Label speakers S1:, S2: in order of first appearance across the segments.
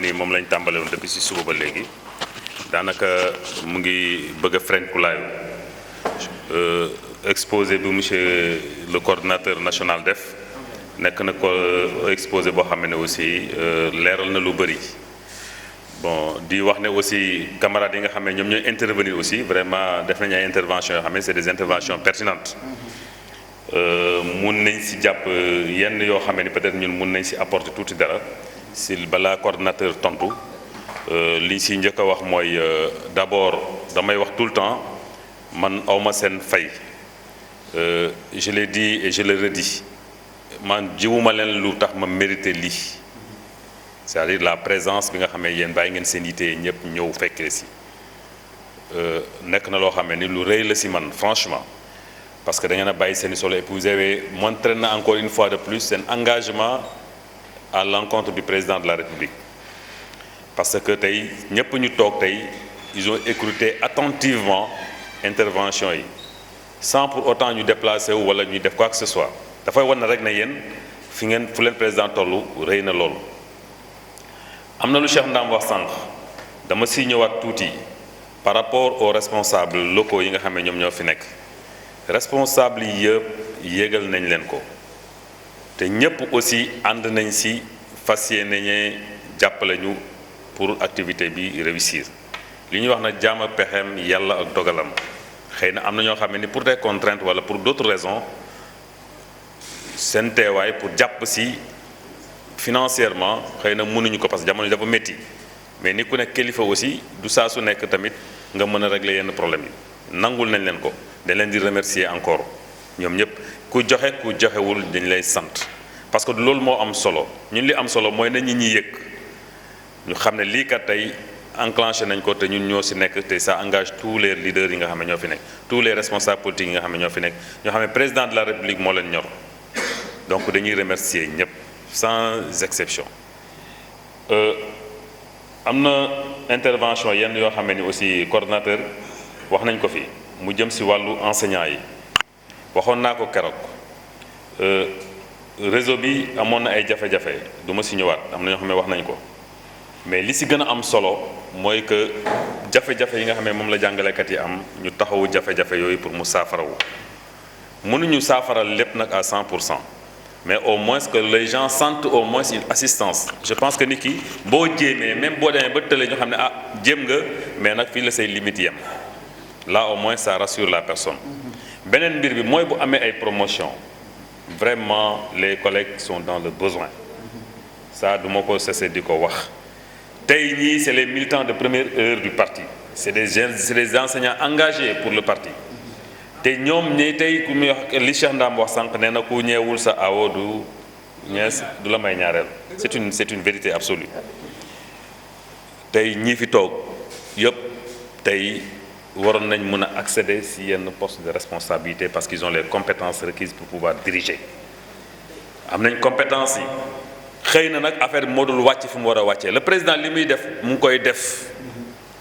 S1: ni moom lañ tàmbale woon depuis ci suba ba léegi daanaka mu ngi bëgg a frenkulaayu exposé bu monsieur le coordinateur national def nekk na ko exposé boo xam ne aussi leeral na lu bëri bon di wax ne aussi camarades yi nga xam ne ñoom ñooy intervenir aussi vraiment def nañu ay interventions yoo xam ne c'est des interventions pertinentes mun nañ ci jàpp yenn yoo xam ne peut-être ñun mun nañ ci apporter tuuti dara si balaa coordinateur tontu li ci njëkk a wax mooy d'abord damay wax tout le temps man awma seen fay je l'ai dit et je le redis man jiwuma leen lu tax ma mérité lii c'est-à-dire la présence bi nga xam ne yéen bàyyi ngeen seen yite ñëpp ñëw fekkee ci nekk na loo xam ne ni lu rëy la ci man franchement parce que da ngeen a bàyyi seen i solo et puis vous avez montré na encore une fois de plus seen engagement à l'encontre du président de la République parce que tey ñëpp ñu toog tey ils ont écouté attentivement intervention yi sans pour autant ñu déplacer wu wala ñu def quoi que ce soit dafay wan na rek ne yéen fi ngeen fu leen président tollu rëy na loolu. am na lu Cheikh Ndam wax sànq dama si ñëwaat tuuti par rapport aux responsables locaux yi nga xam ne ñoom ñoo fi nekk responsables yi yëpp yégal nañ leen ko. te ñëpp aussi ànd nañ ci fas yéene jàppale ñu pour activité bi réussir li ñuy wax nag jaam ak pexeem yàlla ak dogalam xëy na am na ñoo xam ne ni pour des contraintes wala pour d'autres raisons seen teewaay pour jàpp ci financièrement xëy na mënuñu ko parce que jamono dafa métti mais ni ku nekk kilifa aussi du saa su nekk tamit nga mën a régler yenn problème yi nangul nañ leen ko dañ leen di remercier encore ñoom ñëpp ku joxe ku joxewul dañ lay sant parce que loolu moo am solo ñun li am solo mooy na ñi yëg ñu xam ne lii kat tey enclenché nañ ko te ñun ñoo ci nekk te ça engage tous les leaders yi nga xam ne ñoo fi nekk tous les responsables politiques yi nga xam ne ñoo fi nekk ñoo xam ne président de la République moo leen ñor donc dañuy remercier ñëpp sans exception am na intervention yenn yoo xam ne ni aussi coordonnateur wax nañ ko fi mu jëm ci wàllu enseignants yi waxoon naa ko keroog réseau bi amoon na ay jafe-jafe du ma ci ñëwaat am na ñoo xam ne wax nañ ko mais li ci gën a am solo mooy que jafe-jafe yi nga xam ne moom la jàngalekat yi am ñu taxawu jafe-jafe yooyu pour mu saafarawu mënuñu saafaral lépp nag à 100% mais au moins que les gens sentent au moins une assistance je pense que nit ki boo jéemee même boo demee ba tële ñu xam ne ah jéem nga mais nag fii la say limites yem là au moins ça rassure la personne. beneen mbir bi mooy bu amee ay promotion vraiment les collègues sont dans le besoin ça du ma ko cesser di ko wax tey ñii c'est les militants de première heure du parti c'est des jeunes c'est des enseignants engagés pour le parti te ñoom ñi tey ku muy wax li Cheikh Ndam wax sànq nee na ku ñeewul sa awo du la may ñaareel c'est une vérité absolue tey ñii fi toog yëpp tey waroon nañ mën a accéder ci yenn poste de responsabilité parce qu'ils ont les compétences requises pour pouvoir diriger am nañ compétences yi xëy na nag affaire bi moo dul wàcc fi mu war a wàccee le président li muy def mu ngi koy def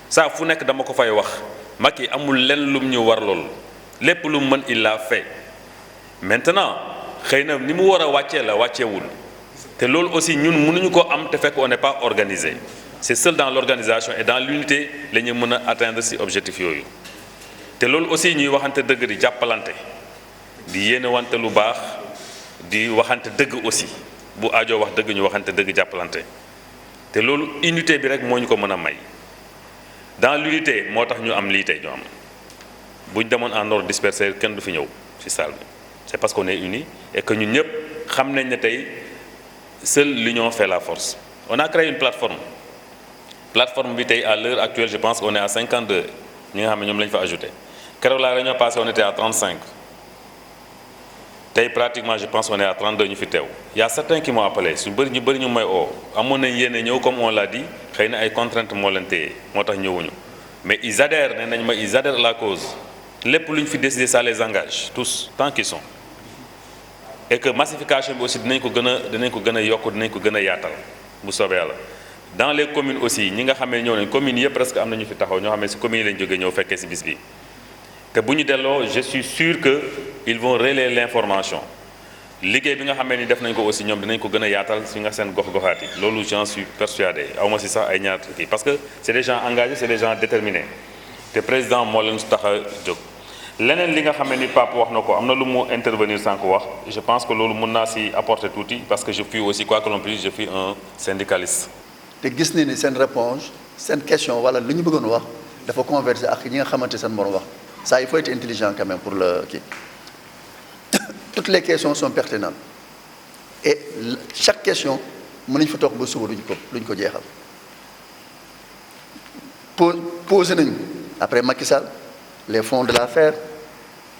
S1: saa fu nekk dama ko fay wax Macky amul lenn lum ñu war lool lépp lu mën il l'a fait maintenant xëy na ni mu war a wàccee la wàcceewul te loolu aussi ñun mënuñu ko am te fekk on n'est pas organisé c'est seul dans l'organisation et dans l'unité la ñu mën a atteindre ci objectif yooyu te loolu aussi ñuy waxante dëgg di jàppalante di yéene wante lu baax di waxante dëgg aussi bu aajo wax dëgg ñu waxante dëgg jàppalante te loolu unité bi rek moo ñu ko mën a may dans l'unité moo tax ñu am lii tey ñu am bu ñu demoon en ordre dispersé kenn du fi ñëw ci salle bi c'est parce qu'on est unis et que ñun ñëpp xam nañ ne tey seule l'union fait la force on a créé une plateforme bi tey à l'heure actuelle je pense qu'on est à 52 ñi nga xam ne ñoom la ñu fa ajouté keroog la réunion passée on était à 35 tey pratiquement je pense on est à 32 ñu fi teew y a certains qui m'ont appelé ñu bëri ñu may oo amoon nañ yéene ñëw comme on l'a dit xëy na ay contraintes moo leen téye moo tax ñëwuñu mais ils adhèrent nee nañ ma ils adhèrent à la cause lépp lu ñu fi décider ça les engage tous tant qu'ils sont et que massification bi aussi dinañ ko gën a yokk dinañ ko gën a yaatal bu soobee yàlla dans les communes aussi ñi nga xam ne ñëw nañ communes yëpp presque am na ñu fi taxaw ñoo xam ne si communes yi lañ jógee ñëw fekkee si bis bi te bu ñu delloo je suis sûr que ils vont relayer l'information liggéey bi nga xam ni def nañ ko aussi ñoom dinañ ko gën a yaatal si nga seen gox-goxaat yi loolu j'en suis persuadé aw ma si sax ay ñaar kii parce que c'est des gens engagés c'est des gens déterminés te président moo leen tax a jóg. leneen li nga xam ni Pape wax na ko am na lu mu intervenir sans ko wax je pense que loolu mën naa si apporter tuuti parce que je suis aussi quoi que l'on puisse je suis un syndicaliste.
S2: te gis ni ni seen réponse seen question wala lu ñu bëggoon wax dafa converger ak ñi nga xamante seen morom wax ça il faut être intelligent quand même pour le kii toutes les questions sont pertinentes et chaque question mën nañu fa toog ba suba duñ ko jeexal posé nañu après Macky Sall les fonds de l'affaire,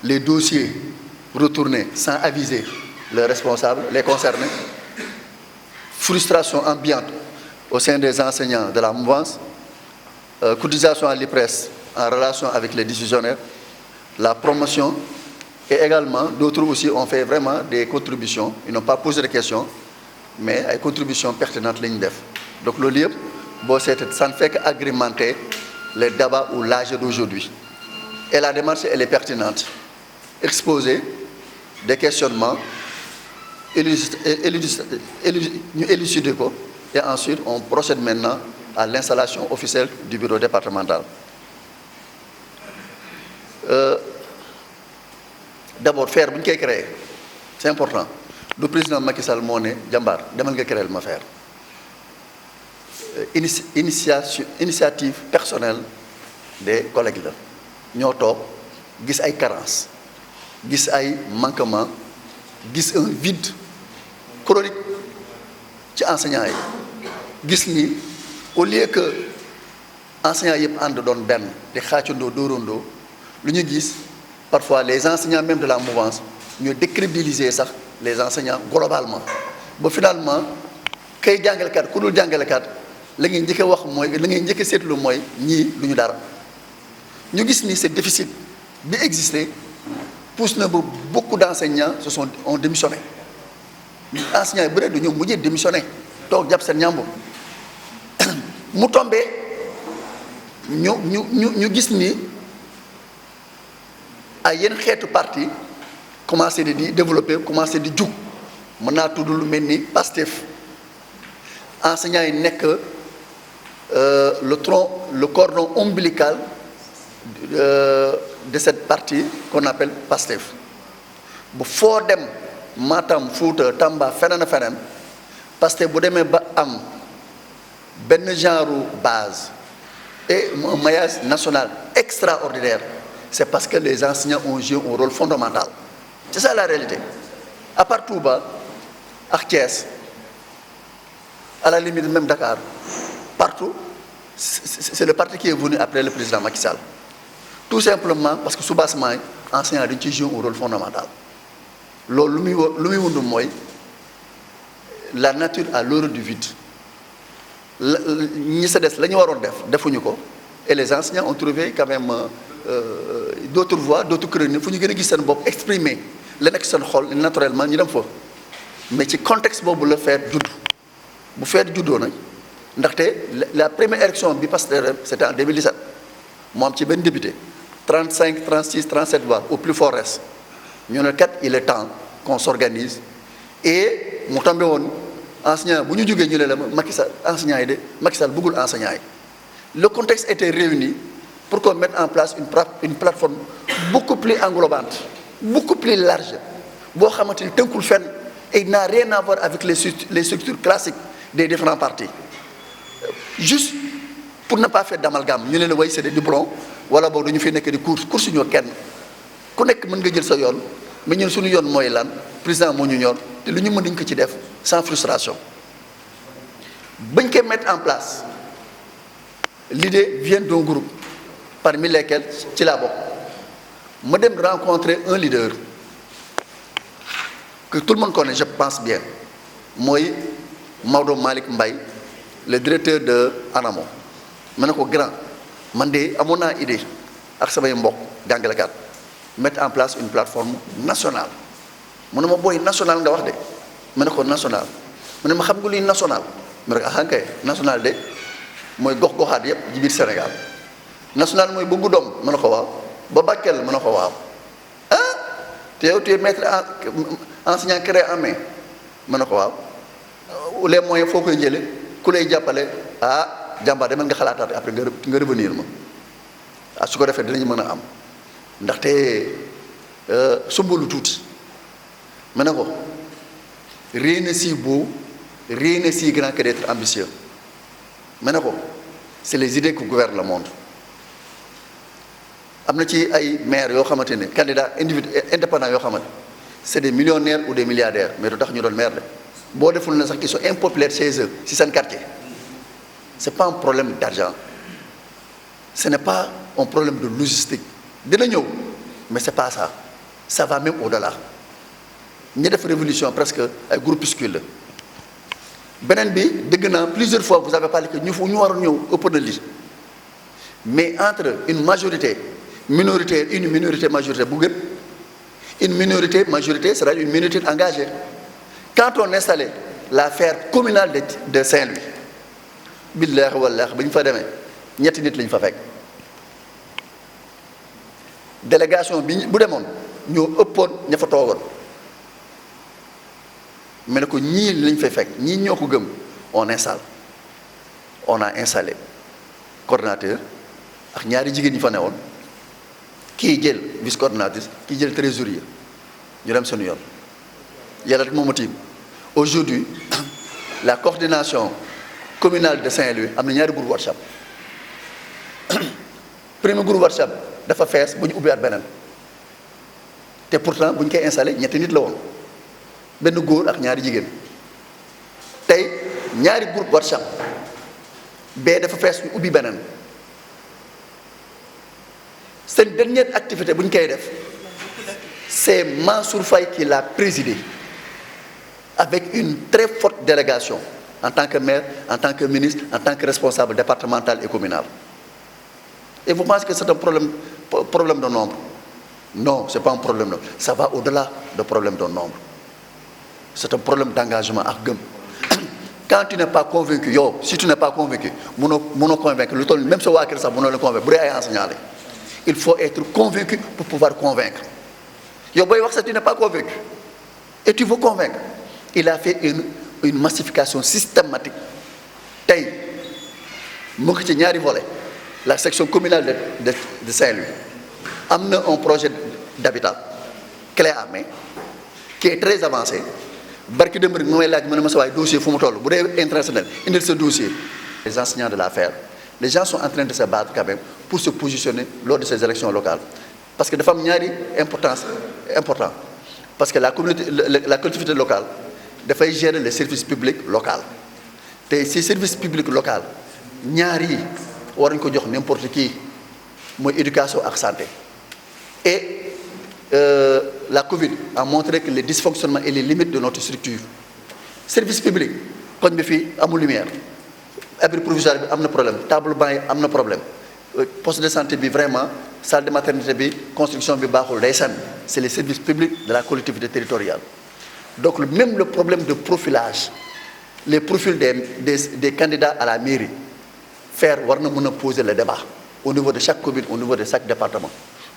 S2: les dossiers retournés sans aviser les responsables, les concernés, frustration ambiante au sein des enseignants de la mouvance, cotisation à l'IPRES en relation avec les décisionnaires, la promotion et également d'autres aussi ont fait vraiment des contributions, ils n'ont pas posé de questions, mais des contributions pertinentes ligne def. Donc le livre, bon, ça ne fait qu'agrémenter les débats ou l'âge d'aujourd'hui. Et la démarche, elle est pertinente. Exposer des questionnements, élucider quoi, et ensuite on procède maintenant à l'installation officielle du bureau départemental. D'abord, faire une créer, c'est important. Le président Macky Sall moo ne jàmbaar demal nga créer ma faire. Initiative personnelle des collègues là. ñoo toog gis ay carences gis ay manquements gis un vide chronique ci enseignants yi gis ni au lieu que enseignants yëpp ànd doon benn di xaacandoo dóorandoo lu ñu gis parfois les enseignants même de la mouvance ñoo décrédibiliser sax les enseignants globalement ba finalement kay jàngalekat ku dul jàngalekat la ngay njëkk a wax mooy la ngay njëkk a seetlu mooy ñii lu ñu dara. Nous avons ce déficit qui existait, pousse beaucoup d'enseignants ont démissionné. Les enseignants ont démissionné. Donc, nous avons tombé, nous avons vu à une partie commencer à développer, commencer à jouer. Maintenant, tout le monde Pastef. Enseignants sont le cordon ombilical de cette partie qu'on appelle Pastef. Bu foo dem Matam Fouta Tamba feneen Pastef bu demee ba am benn genre base et un maillage national extraordinaire, c'est parce que les enseignants ont joué un rôle fondamental. C'est ça la réalité. À part Touba, à Thiès, à la limite même Dakar, partout, c'est le parti qui est venu après le président Macky Sall. Tout simplement parce que sous bassement, l'enseignant a joué un rôle fondamental. La nature a l'heure du vide. Et les enseignants ont trouvé quand même d'autres voies, d'autres créneaux. Il faut exprimer naturellement. Mais le contexte pour le faire, vous faites judo. La première élection, c'était en 2017. Moi, je suis député. 35, 36, 37 voix, au plus fort reste. Il est temps qu'on s'organise. Et, je suis enseignant, Macky Sall beaucoup enseignant. Le contexte était réuni pour qu'on mette en place une plateforme beaucoup plus englobante, beaucoup plus large. Et il n'a rien à voir avec les structures classiques des différents partis. Juste pour ne pas faire d'amalgame, nous avons c'est des diplômes, voilà, nous avons fait des cours nous kenn ku nekk mën nga jël sa yoon mais ñun suñu yoon mooy lan président moo ñu ñor te lu ñu mën dañ ko ci def sans frustration. Bañ koy mettre en place l'idée vient d'un groupe parmi lesquels ci laa bokk ma dem rencontrer un leader que tout le monde connaît, je pense bien, mooy Maodo Malick Mbaye, le directeur de ANAMO. Je suis grand. Je suis une idée, avec mbokk jàngalekat, mettre en place une plateforme nationale. Je suis national nga wax de. Je suis national. Je suis national. ma ne ko ah kay national de mooy gox-goxaat yëpp ci biir Sénégal national mooy ba Goudomp ma ne ko waaw ba Bakel ma ne ko waaw ah te yow tu es maître enseignant créé en main ma ne ko waaw les moyens foo koy jële ku lay jàppale ah jàmbaar demal nga xalaataat après nga revenir ma ah su ko defee dinañu mën a am ndaxte sumbalu tuuti ma ne ko rien n'est si beau rien n'est si grand que d'être ambitieux ma ne ko c'est les idées qui gouvernent le monde am na ci ay maires yoo xamante ne candidats indépendants yoo xamante c'est des millionnaires ou des milliardaires mais du tax ñu doon maire la boo deful na sax qu'ils sont impopulaires chez eux si seen quartier c'est pas un problème d'argent ce n'est pas un problème de logistique dina ñëw mais c'est pas ça ça va même au-delà ñi def révolution presque ay groupuscule la beneen bi dégg naa plusieurs fois vous avez parlé que ñu waroon ñëw ëpp na lii mais entre une majorité minoritaire une minorité majorité bu gën une minorité majorité c'est-à-dire une minorité engagée quand on installait l'affaire communale de Saint-Louis billaahi wallaahi ba ñu fa demee ñetti nit lañu fa fekk délégation bi bu demoon ñoo ëppoon ña fa toogoon mais ne ko ñii lañ fay fekk ñii ñoo ko gëm on a installé coordonnateur ak ñaari jigéen ñi fa newoon kii jël vice coordonnatrice kii jël trésorier ñu dem seen yoon yàlla rek moo ma tiim aujourd'hui la coordination communale de Saint-Louis am na ñaari groupe WhatsApp premier groupe WhatsApp dafa fees bu ñu ubbiwaat beneen te pourtant bu ñu koy installé ñetti nit la woon benn góor ak ñaari jigéen tey ñaari groupe WhatsApp bee dafa fees ñu ubbi beneen seen dernière activité bu ñu koy def c'est Mansour Faye qui l'a présidé avec une très forte délégation en tant que maire, en tant que ministre, en tant que responsable départemental et communal. Et vous pensez que c'est un problème de nombre? Non, ce n'est pas un problème de nombre. Ça va au-delà du problème de nombre. C'est un problème d'engagement à gëm. Quand tu n'es pas convaincu, yo, si tu n'es pas convaincu, mono convaincre, même si on va ça, mono le convaincre, il faut être convaincu pour pouvoir convaincre. Yo, boy, ça, tu n'es pas convaincu. Et tu veux convaincre. Il a fait une massification systématique. Tay, mu ngi ci ñaari volet la section communale de Saint-Louis am na un projet d'habitat clé en main qui est très avancé barki dem rek mooy laaj mu ne ma sa waay dossier fu mu toll bu dee international indil sa dossier. Les enseignants de l'affaire, les gens sont en train de se battre quand même pour se positionner lors de ces élections locales parce que dafa am ñaari important parce que la collectivité locale dafay gérer les services publics locaux te ces services publics locaux ñaar yi waruñ ko jox n'importe qui mooy éducation ak santé et la Covid a montré que les dysfonctionnements et les limites de notre structure service public koñ bi fii amul lumière abri provisoire bi am na problème table banc yi am na problème poste de santé bi vraiment salle de maternité bi construction bi baaxul day sànni c'est les services publics de la collectivité territoriale. Donc même le problème de profilage, les profils des candidats à la mairie, war na mën a poser le débat au niveau de chaque commune, au niveau de chaque département.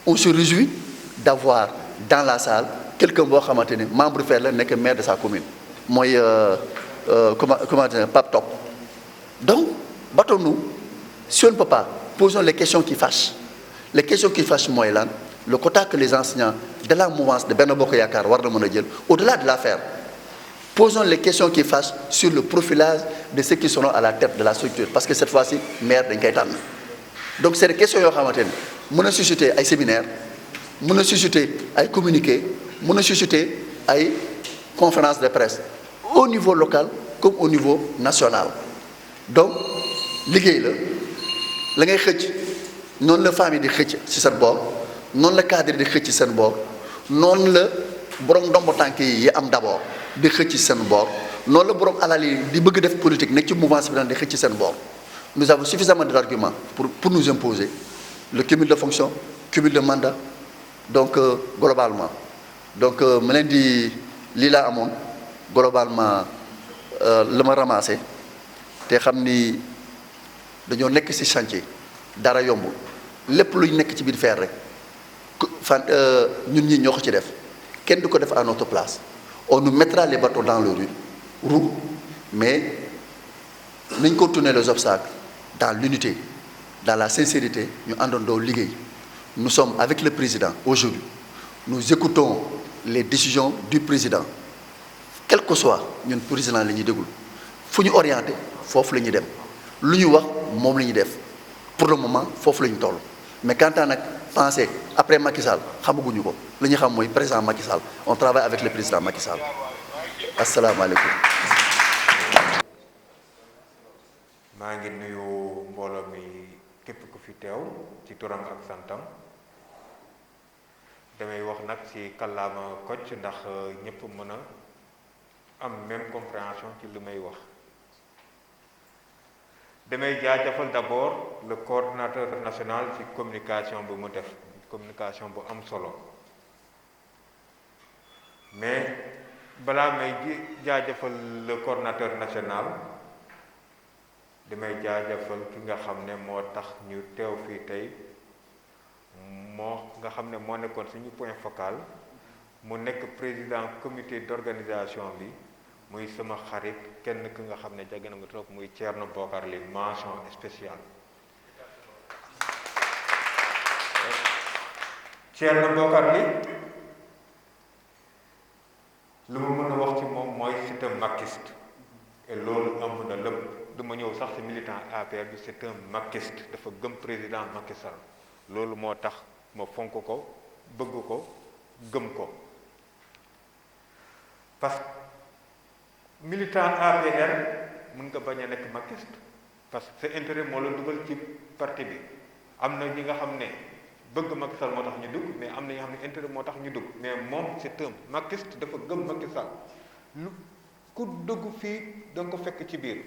S2: On se réjouit d'avoir dans la salle quelqu'un boo xamante ne membre faire la nekk maire de sa commune mooy comment dire Pape Top. Donc battons-nous si on ne peut pas posons les questions qui fâchent. Les questions qui fâchent mooy lan le quota que les enseignants de la mouvance de Benno Bokk Yaakaar war na mën a jël au-delà de l'affaire posons les questions qui fâchent sur le profilage de ceux qui seront à la tête de la structure parce que cette fois-ci maire dañ koy tànn donc c'est des questions yoo xamante ne mën a susciter ay séminaires mën a susciter ay communiqués mën a susciter ay conférences de presse au niveau local comme au niveau national donc liggéey la ngay xëcc noonu la famille di xëcc ci seen boor noonu la cadre di xëcc seen boor noonu la borom ndombo tànk yi am d'abord di xëcc seen boor noonu la borom alal yi di bëgg def politique nekk ci mouvance bi daan di xëcc seen boor nous avons suffisamment d'arguments pour nous imposer le cumul de fonctions cumul de mandat donc globalement donc ma leen di lii laa amoon globalement la ma ramassé te xam ni dañoo nekk ci chantier dara yombul lépp luy nekk ci biir faire rek ñun ñii ñoo ko ci def kenn du ko def à notre place on nous mettra les bâtons dans le roue mais nañ ko tourner les obstacles dans l'unité dans la sincérité ñu àndandoo liggéey. Nous sommes avec le président aujourd'hui nous écoutons les décisions du président quel que soit ñun président la ñuy déglu fu ñu orienté foofu la ñuy dem lu ñu wax moom la ñuy def pour le moment foofu la ñu toll mais quant à nag penser après Macky Sall xamaguñu ko li ñu xam mooy président Macky Sall on travaille avec le président Macky Sall asalaamaaleykum.
S3: maa ngi nuyu mbooloo mi képp ku fi teew ci turam ak santam damay wax nag ci kàllaama Kocc ndax ñëpp mën a am même compréhension ci li may wax. damay jaajëfal d'abord le coordinateur national ci communication bu mu def communication bu am solo mais balaa may jaajëfal le coordinateur national damay jaajëfal ki nga xam ne moo tax ñu teew fii tey moo nga xam ne moo nekkoon suñu point focal mu nekk président comité d'organisation bi muy sama xarit kenn ki nga xam ne jege na ma trop muy Thierno Bokar Ly mention spéciale. Thierno Bokar Ly lu ma mën a wax ci moom mooy c'est un maquiste et loolu ëmb na lépp du ma ñëw sax ci militant APR bi c'est un maquiste dafa gëm président Macky Sall loolu moo tax ma fonk ko bëgg ko gëm ko parce que militant APR mën nga bañ a nekk maquiste parce que sa intérêt moo la dugal ci parti bi am na ñi nga xam ne bëgg Macky Sall moo tax ñu dugg mais am na ñi nga xam ne intérêt moo tax ñu dugg mais moom c'est un maquiste dafa gëm Macky Sall lu ku dugg fii da nga ko fekk ci biir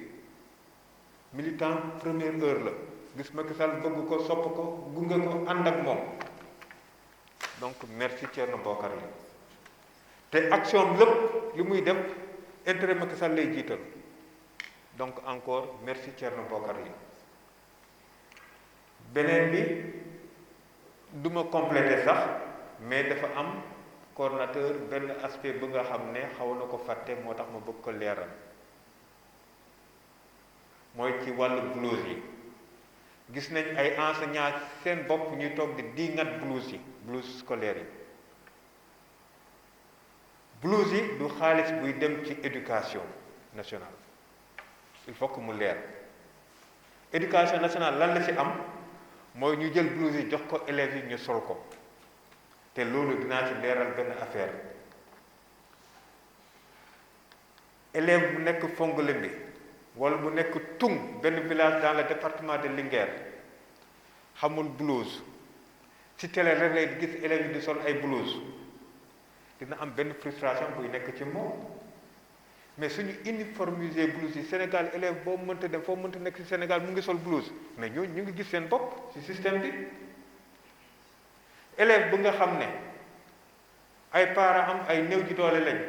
S3: militant première heure la gis Macky Sall bëgg ko sopp ko gunge ko ànd ak moom donc merci Thierno Bokar Ly te action lépp li muy def intérêt Macky Sall lay jiital donc encore merci Thierno Bokar Ly beneen bi du ma compléter sax mais dafa am coordonnateur benn aspect bu nga xam ne xaw na ko fàtte moo tax ma bëgg ko leeral mooy ci wàllu blouse yi gis nañ ay enseignants seen bopp ñuy toog di diingat blouse yi blouse scolaire yi blouse yi du xaalis buy dem ci éducation nationale il faut que mu leer éducation nationale lan la ci am mooy ñu jël blouse yi jox ko élèves yi ñu sol ko te loolu dinaa ci leeral benn affaire élève bu nekk Fongolimbi wala bu nekk Tung benn village dans le département de Linguère xamul blouse ci télé rek lay gis élèves yi di sol ay blouse dina am benn frustration buy nekk ci moom mais suñu uniformiser blouse yi Sénégal élève boo mënta dem foo mënta nekk ci Sénégal mu ngi sol blouse mais ñooñu ñu ngi gis seen bopp ci système bi élève bu nga xam ne ay parents am ay néew ji doole lañ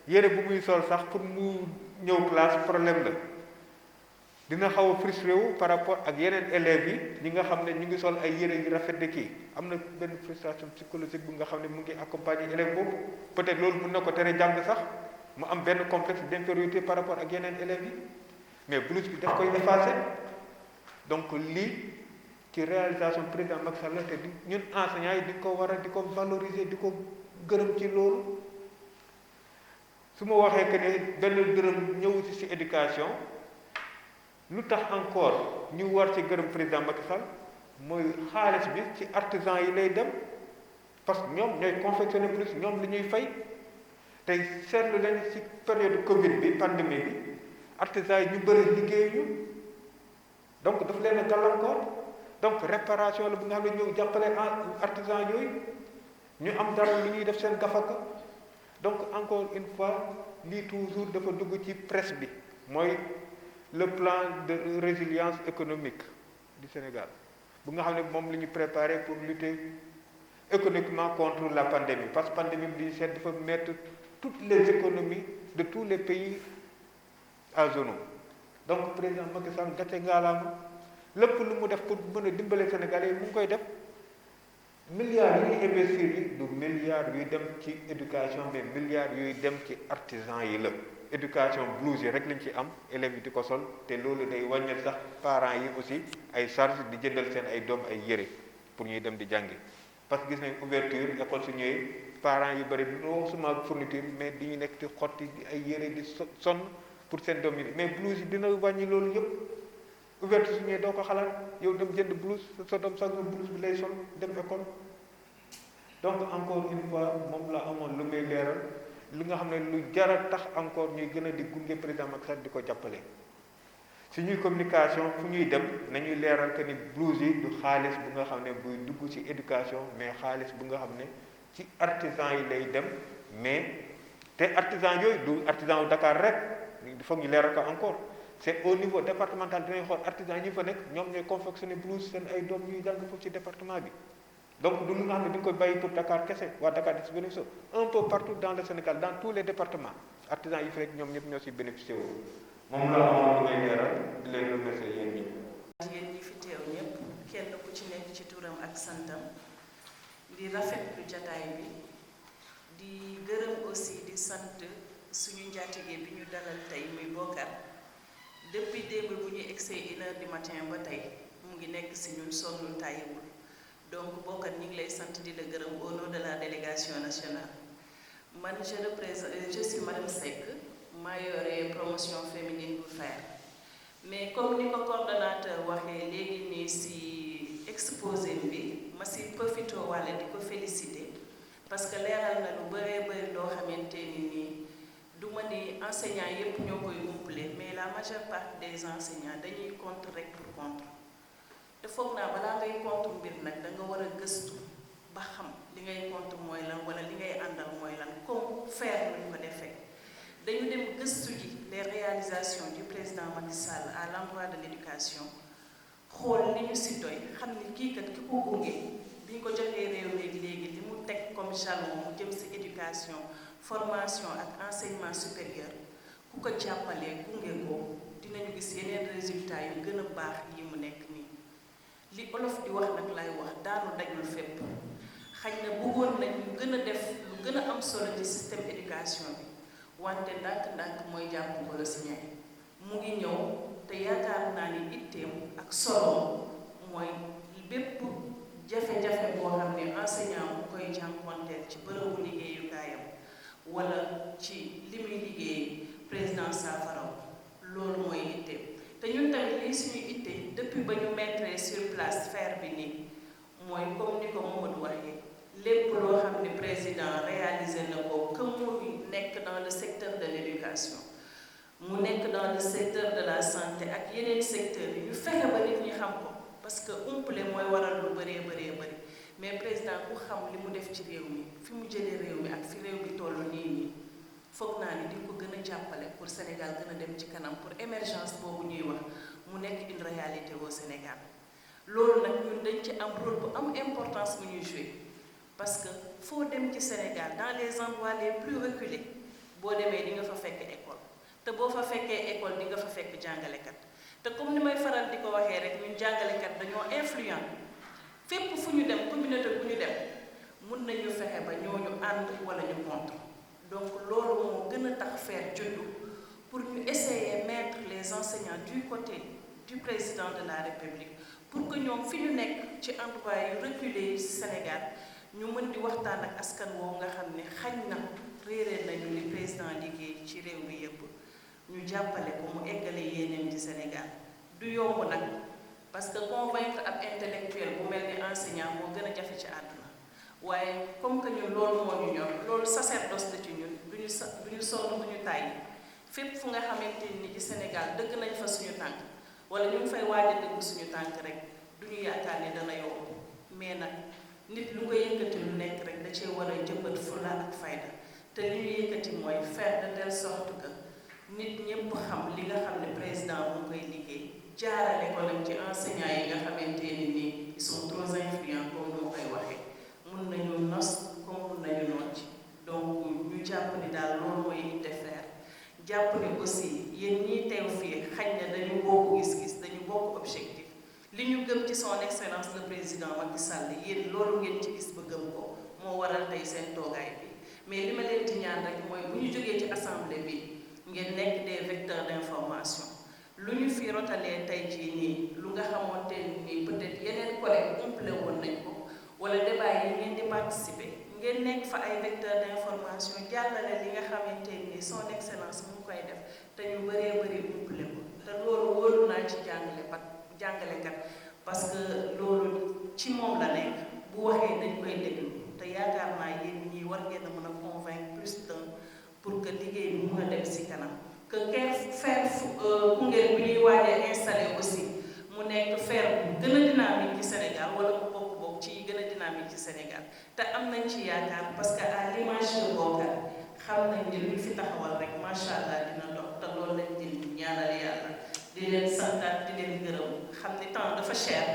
S3: yére bu muy sol sax pour mu ñëw classe problème la dina xaw a frustré wu par rapport ak yeneen élèves yi ñi nga xam ne ñu ngi sol ay yére yu rafet de kii am na benn frustration psychologique bu nga xam ne mu ngi accompagner élève boobu peut-être loolu mën na ko tere jàng sax mu am benn complexe d'infériorité par rapport ak yeneen élèves yi mais blouse bi daf koy effacer donc lii ci réalisation président Macky Sall te ñun enseignants yi di ko war a di ko valoriser di ko gërëm ci loolu su ma waxee que ne benn dërëm ñëw ci éducation lu tax encore ñu war ci gërëm président Macky Sall mooy xaalis bi ci artisan yi lay dem parce que ñoom ñooy confectionner plus ñoom li ñuy fay tey seetlu leen ci période Covid bi pandémie bi artisan yi ñu bëri liggéeyuñu donc daf leen a gàllankoor donc réparation la bu nga xam ne ñëw jàppale artisan yooyu ñu am dara lu ñuy def seen gafaka donc encore une fois lii toujours dafa dugg ci presse bi mooy le plan de résilience économique du Sénégal bu nga xam ne moom la ñu préparé pour lutter économiquement contre la pandémie parce que pandémie bi di seet dafa mettre toutes les économies de tous les pays à genoux donc président Macky Sall gàcce ngaalaama lépp lu mu def pour mën a dimbale Sénégalais yi mu ngi koy def milliards yi ñuy investir yi du milliards yuy dem ci éducation mais milliards yuy dem ci artisan yi la éducation blouse yi rek lañ ci am élèves yi di ko sol te loolu day wàññil sax parents yi aussi ay charge di jëndal seen ay doom ay yére pour ñuy dem di jàngi parce que gis nañ ouverture école su ñëwee parents yu bëri non seulement fourniture mais di ñu nekk di xotti di ay yére di sonn pour seen doom yi mais blouse yi dina wàññi loolu yëpp ouverture su ñëwee doo ko xalaat yow dem jënd blouse sa doom sax blouse bi lay sol dem école donc encore une fois moom la amoon lu muy leeral li nga xam ne lu jara tax encore ñuy gën a di gunge président Macky Sall di ko jàppale suñuy communication fu ñuy dem nañuy leeral que ni blouse yi du xaalis bu nga xam ne buy dugg ci éducation mais xaalis bu nga xam ne ci artisan yi lay dem mais te artisan yooyu du artisan wu Dakar rek il faut ñu leeral ko encore c'est au niveau départemental dinañ xool artisan ñi fa nekk ñoom ñooy confectionner blouse seen ay doom ñuy jàng foofu ci département bi donc du lu nga xam ne di nga koy bàyyi pour Dakar kese waa Dakar di si bénéficier un peu partout dans le Sénégal dans tous les départements artisans yi fi rek ñoom ñëpp ñoo si bénéficier wu moom la amoon lu may leeral di leen remercier yéen ñi.
S4: yéen ñi fi teew ñëpp kenn ku ci nekk ci turam ak santam di rafetlu jataay bi di gërëm aussi di sant suñu njaatige bi ñu dalal tey muy Bocar depuis démb bu ñu egsee 1h du matin ba tey mu ngi nekk si ñun sonnul tàyyiwul donc Bocar ñu ngi lay sant di la gërëm au nom de la délégation nationale man je suis Madame Seck maa yore promotion féminine bu FAIRE mais comme ni ko coordonnateur waxee léegi nii si exposé bi ma si profité walla di ko féliciter parce que leeral na lu bëree bëri loo xamante ni nii du ma ni enseignants yépp ñoo koy umpale mais la majeure partie des enseignants dañuy contre rek pour contre te foog naa balaa ngay contre mbir nag da nga war a gëstu ba xam li ngay contre mooy lan walla li ngay àndal mooy lan comme FAIRE lañ ko defee dañu dem gëstu ji les réalisations du président Macky Sall à l'endroit de l'éducation xool li ñu si doy xam ni kii kat ki ko gunge bi ñu ko joxee réew léegi li mu teg comme jalon mu jëm si éducation formation ak enseignement supérieur ku ko jàppalee gunge ko dinañu gis yeneen résultats yu gën a baax yi mu nekk nii li olof di wax nag lay wax daanu dajul fépp xañ na bëggoon nañ ñu gën a def lu gën a am solo ci système éducation bi wante ndànk-ndànk mooy jàpp ko la si ñay mu ngi ñëw te yaakaar naa ni itteem ak solo mooy bépp jafe-jafe boo xam ne enseignant mu koy jànkonteel ci bërëbu liggéeyukaayam wala ci li muy liggéey président saafaraw loolu mooy itteem te ñun tamit lii suñu itte depuis ba ñu mettre sur place FAIRE bi nii mooy comme ni ko Mamadou waxee lépp loo xam ne président réalisé na ko que mu nekk dans le secteur de l'éducation mu nekk dans le secteur de la santé ak yeneen secteurs yi ñu fexe ba nit ñi xam ko parce que umpale mooy waral lu bëree bëri mais président ku xam li mu def ci réew mi fi mu jëlee réew mi ak fi réew mi toll nii foog naa ni di ko gën a jàppale pour Sénégal gën a dem ci kanam pour émergence boobu ñuy wax mu nekk une réalité au Sénégal loolu nag ñun dañ ci am rôle bu am importance bu ñuy jouer parce que foo dem ci Sénégal dans les endroits les plus reculés boo demee di nga fa fekk école te boo fa fekkee école di nga fa fekk jàngalekat te comme ni may faral di ko waxee rek ñun jàngalekat dañoo influent fépp fu ñu dem communauté bu ñu dem mun nañu fexe ba ñooñu ànd wala ñu contre donc loolu moo gën a tax FAIRE juddu pour ñu essayer mettre les enseignants du côté du président de la République pour que ñoom fi ñu nekk ci endroit yu reculé yi Sénégal ñu mën di waxtaan ak askan woowu nga xam ne xañ na réeree nañu li président liggéey ci réew mi yëpp ñu jàppale ko mu eggale yéeneen ci Sénégal du yomb nag parce que convaincre ab intellectuel bu mel ni enseignant moo gën a jafe ci àdduna waaye comme que ñun loolu moo ñu ñor loolu sacerdoce la ci ñun duñu sonn duñu tàyyi fépp fu nga xamante ni ci Sénégal dëgg nañ fa suñu tànk wala ñu ngi fay waaj a dëgg suñu tànk rek duñu yaakaar ni dana yomb mais nag nit lu ko yëkkati lu nekk rek da cee war a jëmbat fulla ak fayda te li ñu yëkkati mooy faire de telle sorte que nit ñëpp xam li nga xam ne président mu koy liggéey jaarale ko nag ci enseignants yi nga xamante ni nii ils sont trop influents comme noo koy waxee mun nañu nos comme mun nañu noot ci donc ñu jàpp ni daal loolu mooy itte FAIRE jàpp ni aussi yéen ñii teew fii xañ na dañu Macky Sall yéen loolu ngeen ci gis ba gëm ko moo waral tey seen toogaay bi mais li ma leen di ñaan rek mooy bu ñu jógee ci assemblée bi ngeen nekk des vecteurs d'information lu ñu fi rotalee tey jii nii lu nga xamante ni peut-être yeneen collègues complet woon nañ ko wala débat yi ngeen di participer ngeen nekk fa ay vecteurs d'information jàllale li nga xamante ni son excellence mu ngi koy def te ñu bëree bëri complet ko te loolu wóolu naa ci jàngalekat parce que loolu ci moom la nekk bu waxee dañ koy déglu te yaakaar naa yéen ñii war ngeen a mën a convaincre plus d'un pour que liggéey bi mën a dem si kanam que faire Koungheul bi ñuy waajee installé aussi mu nekk faire bu gën a dynamique ci Sénégal wala mu bokk ci gën a dynamique ci Sénégal te am nañ ci yaakaar parce que à l'image de Bokar xam nañ ne lu fi taxawal rek macha allah dina dox te loolu lañ di ñaanal yàlla di leen santaat di leen gërëm xam ni temps dafa cher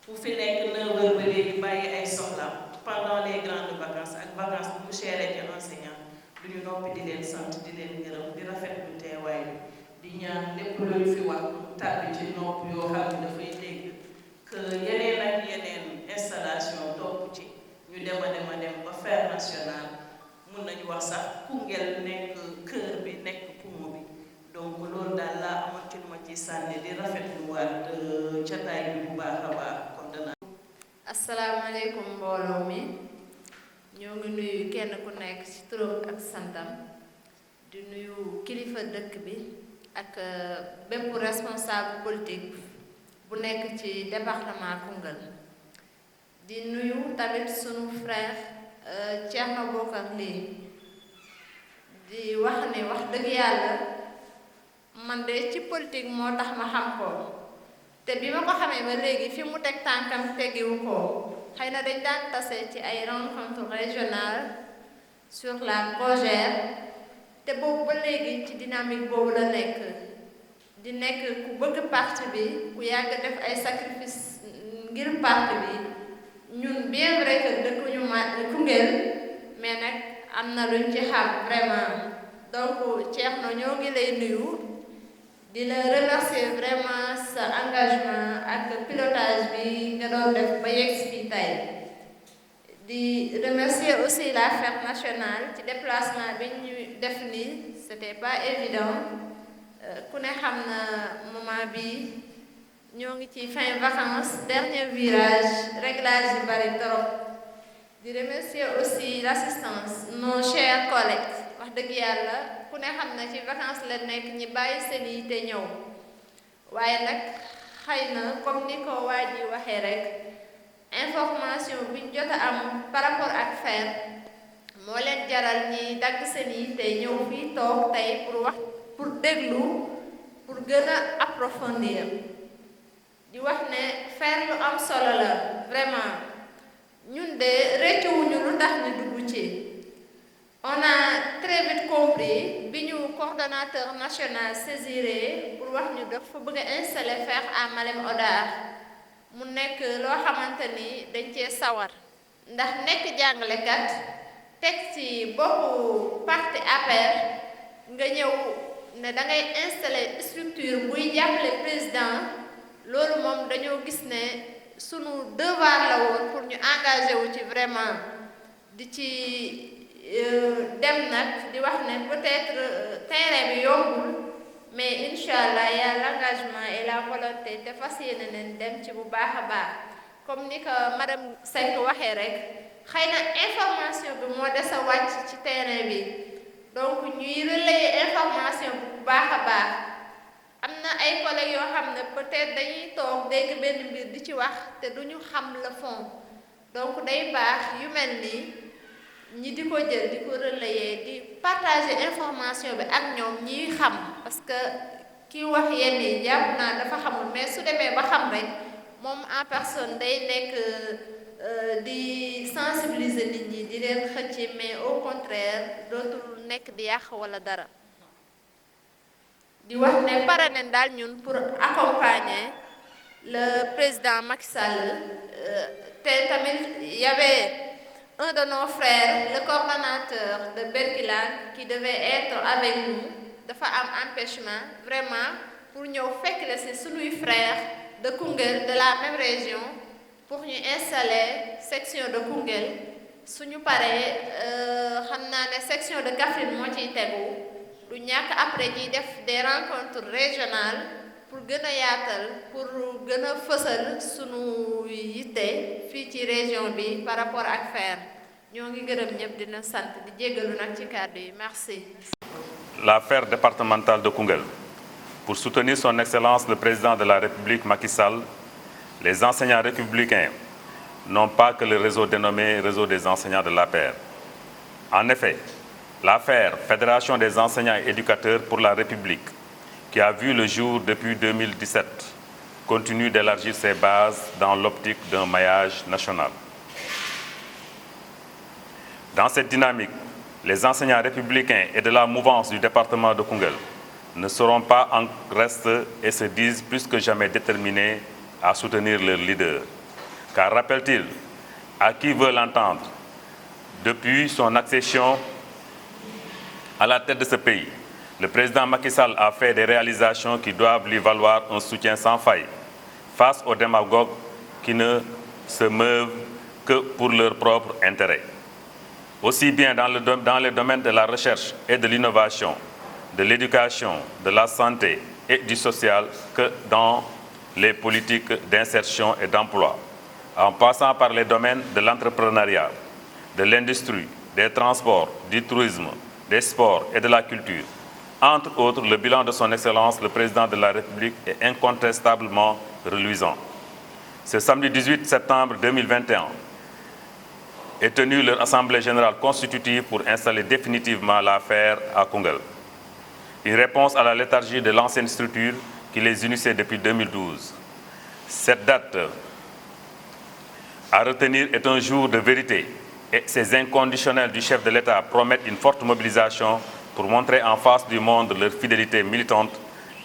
S4: fu fi nekk 9 heures ba léegi bàyyi ay soxlaam pendant les grandes vacances ak vacances bu mu chéré ci enseignant duñu noppi di leen sant di leen gërëm di rafetlu teewaay bi di ñaan lépp luñ fi wax tàbbi ci nopp yoo xam ne dafay dégg que yeneen ak yeneen installation topp ci ñu dem ba fer national mun nañu wax sax Koungheul nekk cœur bi nekk poumon bi donc loolu daal laa amoon ci lu ma ci sànni di rafetlu waat jotaay bi bu baax a baax kon dana
S5: asalaamaaleykum mbooloo mi ñoo ngi nuyu kenn ku nekk ci turam ak santam di nuyu kilifa dëkk bi ak bépp responsable politique bu nekk ci département Koungheul di nuyu tamit sunu frère Thierno Bokar Ly di wax ne wax dëgg yàlla man de ci politique moo tax ma xam ko te bi ma ko xamee ba léegi fi mu teg tànkam tegiwu ko xëy na dañ daan tase ci ay rencontres régionales sur la COJER te boobu ba léegi ci dynamique boobu la nekk di nekk ku bëgg parti bi ku yàgg def ay sacrifice ngir parti bi ñun bien vrai que dëkkuñu Koungheul mais nag am na luñ ci xam vraiment donc Thierno ñoo ngi lay nuyu di la remercier vraiment sa engagement ak pilotage bi nga doon def ba yegg fii tey di remercier aussi la fête nationale ci déplacement bi ñu def nii c'était pas évident ku ne xam na moment bi ñoo ngi ci fin vacances dernier virage réglage yi bari trop di remercier aussi l'assistance nos chers collègues wax dëgg yàlla ku ne xam na ci vacances la nekk ñi bàyyi seen yi te ñëw waaye nag xëy na comme ni ko waa ji waxee rek information bi ñu jot a am par rapport ak FER moo leen jaral ñi dagg seen yi te ñëw fii toog tey pour déglu pour gën a approfondir di wax ne FER lu am solo la vraiment ñun de rëccuwuñu lu tax ñu dugg ci on a très vite compris bi ñu coordonnateur national saisiré pour wax ñu dafa bëgg a installer FER à Malem Hodar mu nekk loo xamante ni dañ cee sawar ndax nekk jàngalekat teg ci boppu parti APR nga ñëw ne da ngay installer structure buy jàppale président loolu moom dañoo gis ne sunu devoir la woon pour ñu engagé wu ci vraiment di ci dem nag di wax ne peut-être terrain bi yombul mais incha allah y a l'engagement et la volonté te fas yéene nañ dem ci bu baax a baax comme ni ko madame Seck waxee rek xëy na information bi moo des a wàcc ci terrain bi donc ñuy relayer information bi bu baax a baax am na ay collègues yoo xam ne peut-être dañuy toog dégg benn mbir di ci wax te duñu xam le fond donc day baax yu mel nii ñi di ko jël di ko relayer di partager information bi ak ñoom ñiy xam parce que ki wax yenn yi jàpp naa dafa xamul mais su demee ba xam rek moom en personne day nekk di sensibiliser nit ñi di leen xëcc mais au contraire dootul nekk di yàq walla dara di wax ne pare nañ daal ñun pour accompagner le président Macky Sall te tamit y avait un de nos frères le coordonnateur de Berkilan qui devait être avec nous dafa am empêchement vraiment pour ñëw fekk la ci sunuy frères de Koungheul de la même région pour ñu installer section de Koungheul suñu paree xam naa ne section de Kaffrine moo ciy tegu du ñàkk après ñuy def des rencontres régionales pour gën a yaatal pour gën a fësal sunu yitte fii ci région bi par rapport ak FAIRE ñoo ngi gërëm ñëpp dina sant di jéggalu nag ci kàddu yi merci.
S1: La FAIRE départementale de Koungheul, pour soutenir son Excellence le Président de la République Macky Sall, les enseignants républicains n'ont pas que le réseau dénommé Réseau des enseignants de l'APR. En effet, la FAIRE, Fédération des enseignants et éducateurs pour la République, qui a vu le jour depuis 2017, continue d'élargir ses bases dans l'optique d'un maillage national. Dans cette dynamique, les enseignants républicains et de la mouvance du département de Koungheul ne seront pas en reste et se disent plus que jamais déterminés à soutenir leur leader. Car rappelle-t-il, à qui veut l'entendre, depuis son accession à la tête de ce pays, le président Macky Sall a fait des réalisations qui doivent lui valoir un soutien sans faille face aux démagogues qui ne se meuvent que pour leur propre intérêt. Aussi bien dans les domaines de la recherche et de l'innovation, de l'éducation, de la santé et du social que dans les politiques d'insertion et d'emploi, en passant par les domaines de l'entrepreneuriat, de l'industrie, des transports, du tourisme, des sports et de la culture. Entre autres, le bilan de son Excellence, le Président de la République, est incontestablement reluisant. Ce samedi 18 septembre 2021, est tenue leur Assemblée générale constitutive pour installer définitivement la FAIRE à Koungheul. Une réponse à la léthargie de l'ancienne structure qui les unissait depuis 2012. Cette date à retenir est un jour de vérité et ces inconditionnels du chef de l'État promettent une forte mobilisation pour montrer en face du monde leur fidélité militante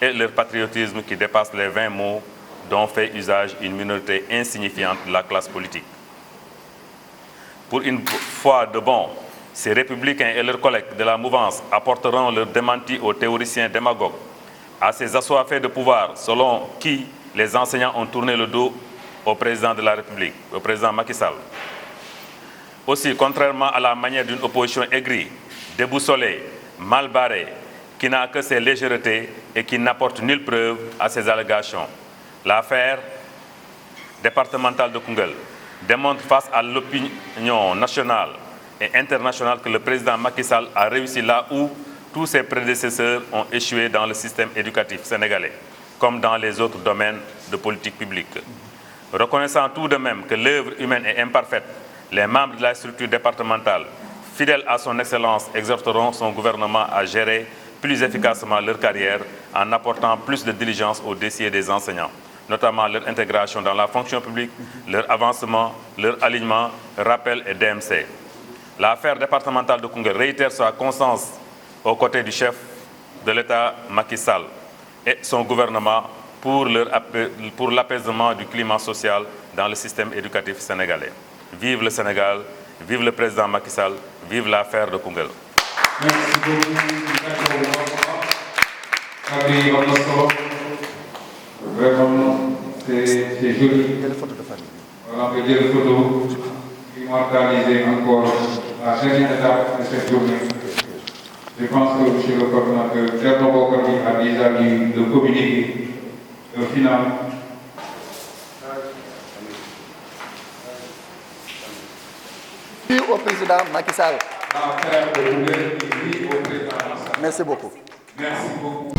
S1: et leur patriotisme qui dépasse les 20 mots dont fait usage une minorité insignifiante de la classe politique. Pour une fois de bon, ces républicains et leurs collègues de la mouvance apporteront leur démenti aux théoriciens démagogues, à ces assoiffés de pouvoir selon qui les enseignants ont tourné le dos au président de la République, au président Macky Sall. Aussi, contrairement à la manière d'une opposition aigrie, déboussolée, mal barrée, qui n'a que ses légèretés et qui n'apporte nulle preuve à ces allégations, la FAIRE départementale de Koungheul démontre face à l'opinion nationale et internationale que le président Macky Sall a réussi là où tous ses prédécesseurs ont échoué dans le système éducatif sénégalais, comme dans les autres domaines de politique publique. Reconnaissant tout de même que l'œuvre humaine est imparfaite, les membres de la structure départementale, fidèles à son excellence, exhorteront son gouvernement à gérer plus efficacement leur carrière en apportant plus de diligence au dossier des enseignants, notamment leur intégration dans la fonction publique, leur avancement, leur alignement, rappel et DMC. La FAIRE départementale de Koungheul réitère sa constance aux côtés du chef de l'État Macky Sall et son gouvernement pour l'apaisement du climat social dans le système éducatif sénégalais. Vive le Sénégal, vive le président Macky Sall, vive la FAIRE de Koungheul.
S6: Merci beaucoup. Vraiment, c'est joli. Voilà, on peut dire photo, immortaliser encore la dernière étape de cette journée. Je pense que M. le coordinateur Thierno Bocoum a déjà dit de communiquer le final.
S2: Au président Macky Sall.
S6: La FAIRE de Koungheul, au président Macky Sall.
S2: Merci beaucoup.
S6: Merci beaucoup.